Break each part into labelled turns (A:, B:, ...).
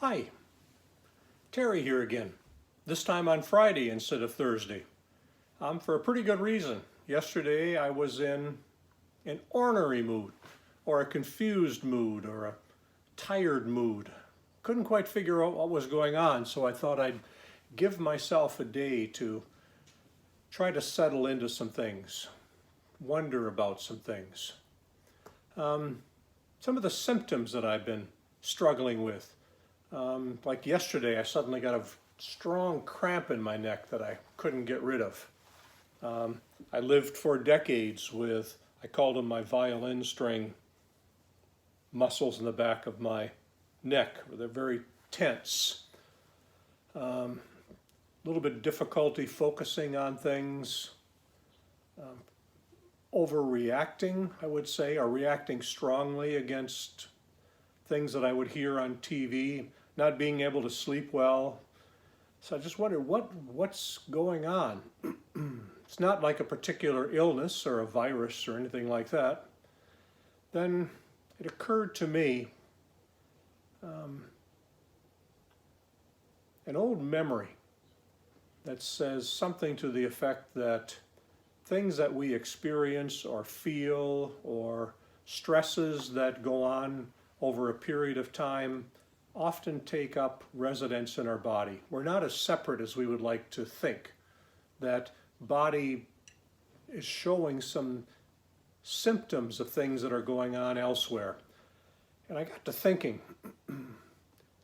A: Hi, Terry here again. This time on Friday instead of Thursday. For a pretty good reason. Yesterday I was in an ornery mood, or a confused mood, or a tired mood. Couldn't quite figure out what was going on, so I thought I'd give myself a day to try to settle into some things, wonder about some things. Some of the symptoms that I've been struggling with. Like yesterday, I suddenly got a strong cramp in my neck that I couldn't get rid of. I lived for decades with, I called them my violin string muscles in the back of my neck. They're very tense. A little bit of difficulty focusing on things. Overreacting, I would say, or reacting strongly against things that I would hear on TV, not being able to sleep well. So I just wondered what's going on. It's not like a particular illness or a virus or anything like that. Then it occurred to me an old memory that says something to the effect that things that we experience or feel or stresses that go on over a period of time often take up residence in our body. We're not as separate as we would like to think. That body is showing some symptoms of things that are going on elsewhere. And I got to thinking,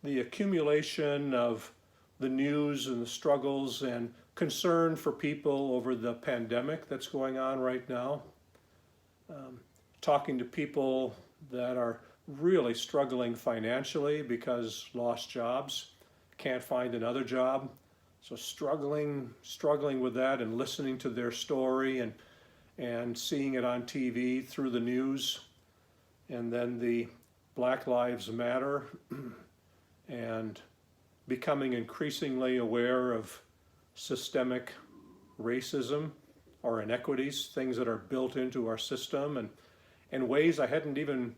A: the accumulation of the news and the struggles and concern for people over the pandemic that's going on right now, talking to people that are really struggling financially because lost jobs, can't find another job. So struggling with that and listening to their story and seeing it on TV through the news. And then the Black Lives Matter and becoming increasingly aware of systemic racism or inequities, things that are built into our system and ways I hadn't even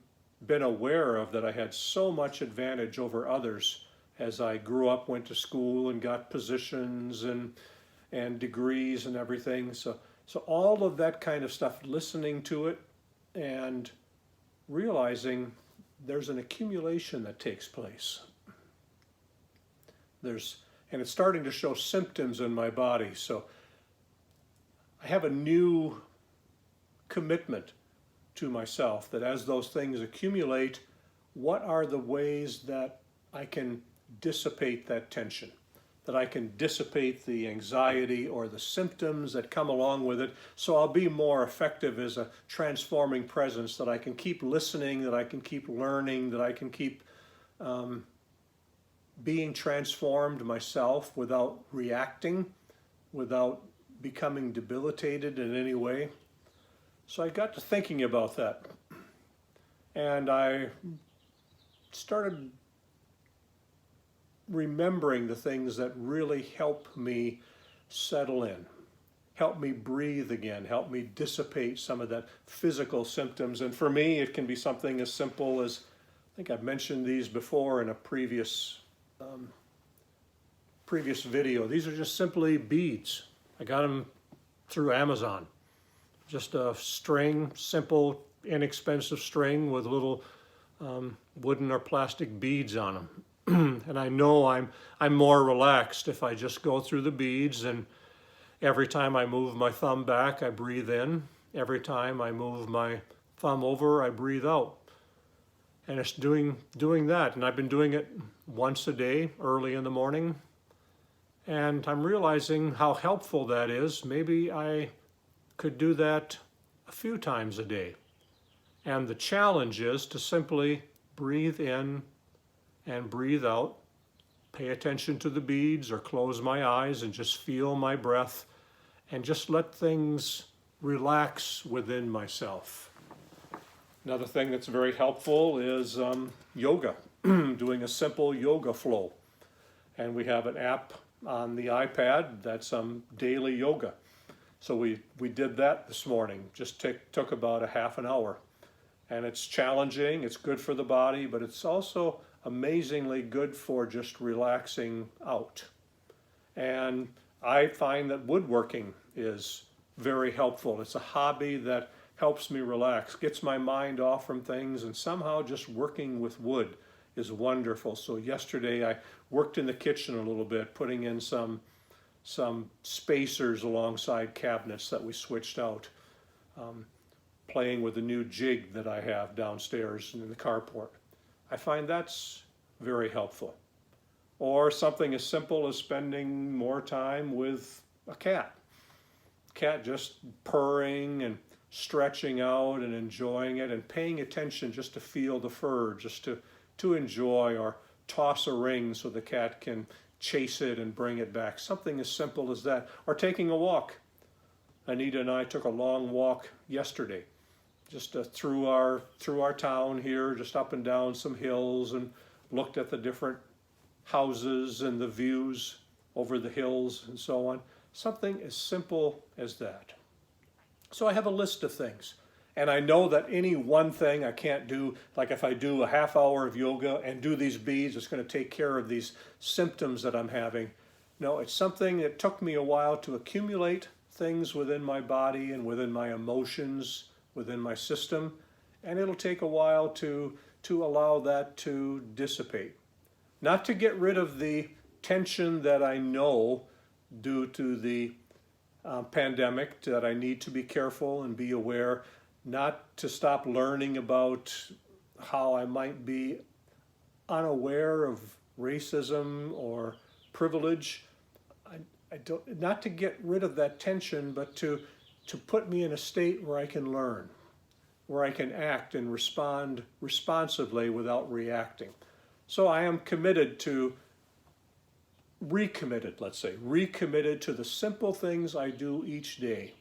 A: been aware of, that I had so much advantage over others as I grew up, went to school and got positions and degrees and everything. So all of that kind of stuff, listening to it and realizing there's an accumulation that takes place. And it's starting to show symptoms in my body. So I have a new commitment to myself that as those things accumulate, what are the ways that I can dissipate that tension, that I can dissipate the anxiety or the symptoms that come along with it, so I'll be more effective as a transforming presence, that I can keep listening, that I can keep learning, that I can keep being transformed myself without reacting, without becoming debilitated in any way. So I got to thinking about that, and I started remembering the things that really help me settle in, help me breathe again, help me dissipate some of that physical symptoms. And for me, it can be something as simple as, I think I've mentioned these before in a previous video. These are just simply beads. I got them through Amazon. Just a string, simple, inexpensive string with little wooden or plastic beads on them. And I know I'm more relaxed if I just go through the beads, and every time I move my thumb back, I breathe in. Every time I move my thumb over, I breathe out. And it's doing that. And I've been doing it once a day, early in the morning. And I'm realizing how helpful that is. Maybe I could do that a few times a day. And the challenge is to simply breathe in and breathe out, pay attention to the beads or close my eyes and just feel my breath and just let things relax within myself. Another thing that's very helpful is yoga, doing a simple yoga flow. And we have an app on the iPad that's daily yoga. So we did that this morning, just took about a half an hour. And it's challenging, it's good for the body, but it's also amazingly good for just relaxing out. And I find that woodworking is very helpful. It's a hobby that helps me relax, gets my mind off from things, and somehow just working with wood is wonderful. So yesterday I worked in the kitchen a little bit, putting in some spacers alongside cabinets that we switched out, playing with the new jig that I have downstairs in the carport. I find that's very helpful. Or something as simple as spending more time with a cat. Cat just purring and stretching out and enjoying it and paying attention just to feel the fur, just to enjoy, or toss a ring so the cat can chase it and bring it back. Something as simple as that. Or taking a walk. Anita and I took a long walk yesterday, just through our town here, just up and down some hills, and looked at the different houses and the views over the hills and so on. Something as simple as that. So I have a list of things, and I know that any one thing I can't do, like if I do a half hour of yoga and do these beads, it's going to take care of these symptoms that I'm having. No, it's something that took me a while to accumulate things within my body and within my emotions, within my system, and it'll take a while to allow that to dissipate. Not to get rid of the tension that I know due to the pandemic, that I need to be careful and be aware, not to stop learning about how I might be unaware of racism or privilege. Not to get rid of that tension, but to put me in a state where I can learn, where I can act and respond responsively without reacting. So I am recommitted to the simple things I do each day.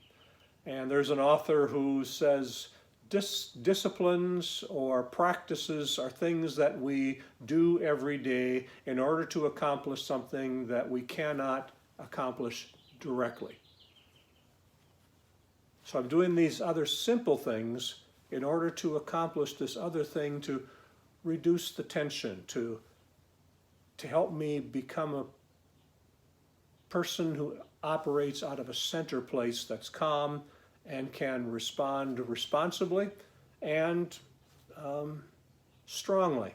A: And there's an author who says disciplines or practices are things that we do every day in order to accomplish something that we cannot accomplish directly. So I'm doing these other simple things in order to accomplish this other thing, to reduce the tension, to help me become a person who operates out of a center place that's calm and can respond responsibly and strongly.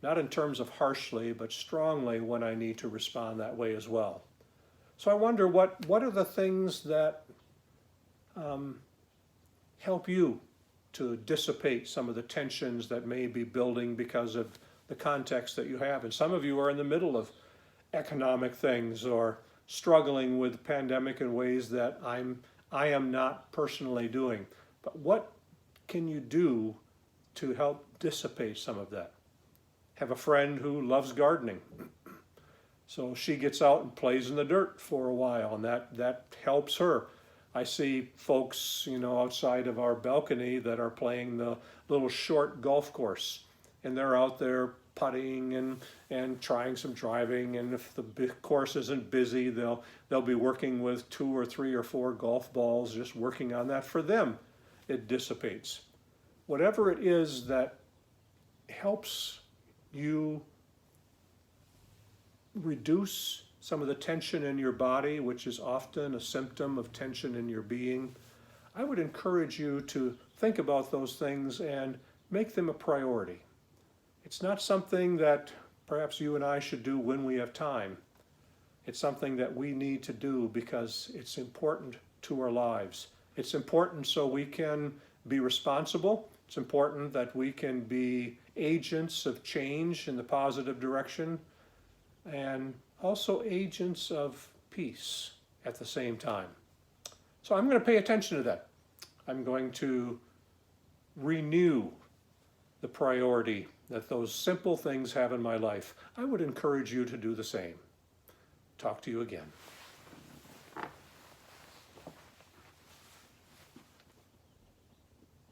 A: Not in terms of harshly, but strongly when I need to respond that way as well. So I wonder what are the things that help you to dissipate some of the tensions that may be building because of the context that you have. And some of you are in the middle of economic things or struggling with the pandemic in ways that I am not personally doing. But what can you do to help dissipate some of that? Have a friend who loves gardening. So she gets out and plays in the dirt for a while, and that helps her. I see folks, outside of our balcony that are playing the little short golf course, and they're out there putting and trying some driving, and if the course isn't busy, they'll be working with 2 or 3 or 4 golf balls, just working on that. For them, it dissipates. Whatever it is that helps you reduce some of the tension in your body, which is often a symptom of tension in your being, I would encourage you to think about those things and make them a priority. It's not something that perhaps you and I should do when we have time. It's something that we need to do because it's important to our lives. It's important so we can be responsible. It's important that we can be agents of change in the positive direction, and also agents of peace at the same time. So I'm going to pay attention to that. I'm going to renew the priority that those simple things have in my life. I would encourage you to do the same. Talk to you again.